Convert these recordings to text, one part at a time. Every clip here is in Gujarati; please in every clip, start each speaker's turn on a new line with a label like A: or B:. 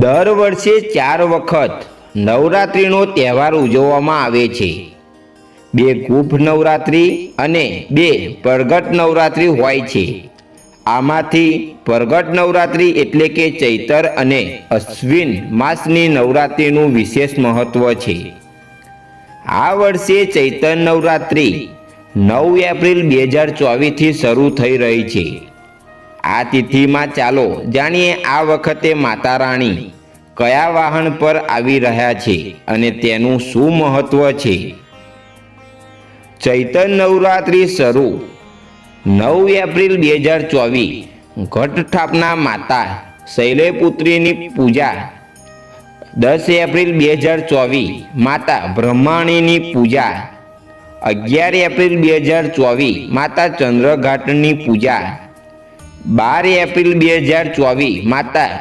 A: દર વર્ષે 4 વખત નવરાત્રિનો તહેવાર ઉજવવામાં આવે છે। 2 ગુફ નવરાત્રિ અને 2 પ્રગટ નવરાત્રિ હોય છે। આમાંથી પ્રગટ નવરાત્રિ એટલે કે ચૈત્ર અને અશ્વિન માસની નવરાત્રિનું વિશેષ મહત્વ છે। આ વર્ષે ચૈત્ર નવરાત્રિ 9 એપ્રિલ 2024થી શરૂ થઈ રહી છે। આ તિથિમાં ચાલો જાણીએ આ વખતે માતા રાણી કયા વાહન પર આવી રહ્યા છે અને તેનું શું મહત્વ છે। ચૈત્ર નવરાત્રિ શરૂ 9 એપ્રિલ 2024 ઘટ સ્થાપના માતા શૈલપુત્રીની પૂજા। 10 એપ્રિલ 2024 માતા બ્રહ્માણીની પૂજા। 11 એપ્રિલ 2024 માતા ચંદ્રઘાટની પૂજા। 12 એપ્રિલ 2024 માતા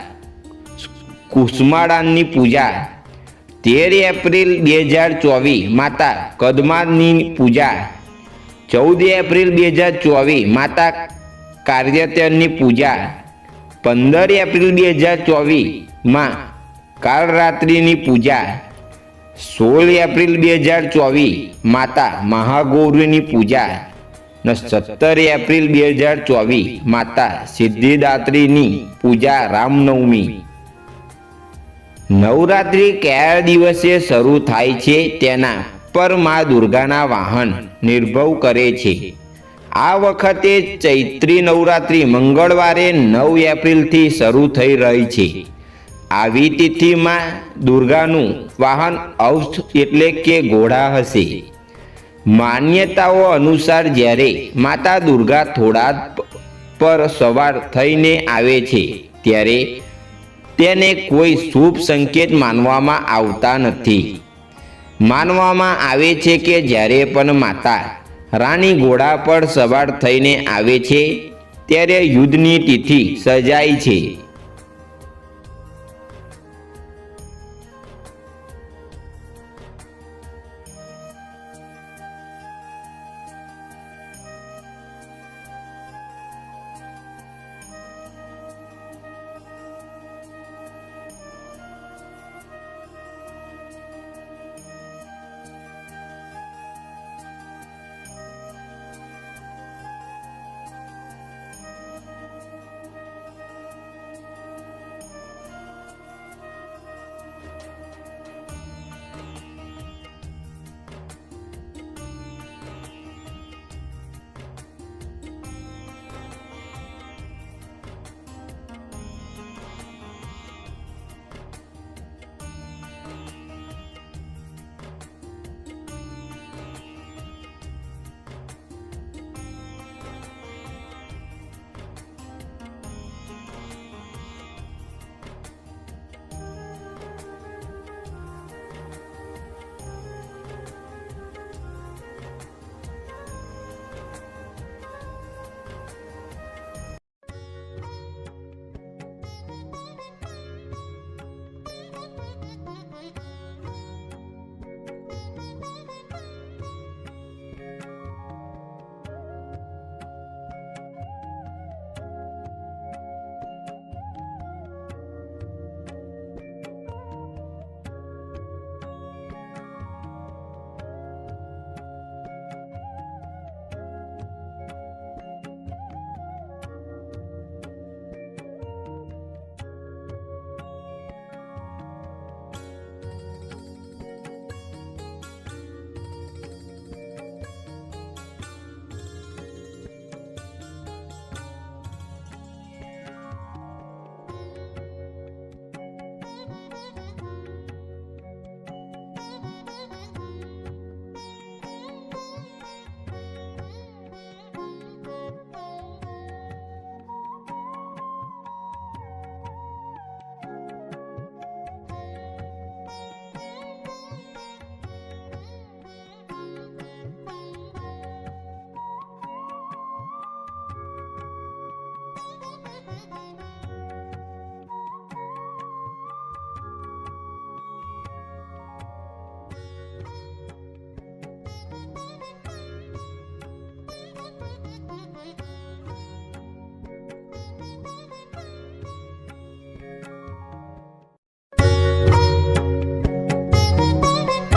A: કુસુમાડાની પૂજા। 13 એપ્રિલ 2024 માતા કદમાની પૂજા। 14 એપ્રિલ 2024 માતા કાર્યતરની પૂજા। 15 એપ્રિલ 2024 માં કાળરાત્રિની પૂજા। 16 એપ્રિલ 2024 માતા મહાગૌરીની પૂજા। 17 એપ્રિલ 2024 માતા સિદ્ધિદાત્રીની પૂજા। રામનવમી। નવરાત્રિ કયા દિવસે શરૂ થાય છે તેના પર મા દુર્ગાના વાહન નિર્ભર કરે છે। આ વખતે ચૈત્રી નવરાત્રિ મંગળવારે 9 એપ્રિલથી શરૂ થઈ રહી છે। આવી તિથિમાં દુર્ગાનું વાહન અશ્વ એટલે કે ઘોડા હશે। માન્યતાઓ અનુસાર જ્યારે માતા દુર્ગા ઘોડા પર સવાર થઈને આવે છે ત્યારે તેને કોઈ શુભ સંકેત માનવામાં આવતા નથી। માનવામાં આવે છે કે જ્યારે પણ માતા રાણી ઘોડા પર સવાર થઈને આવે છે ત્યારે યુદ્ધની તિથિ સર્જાય છે।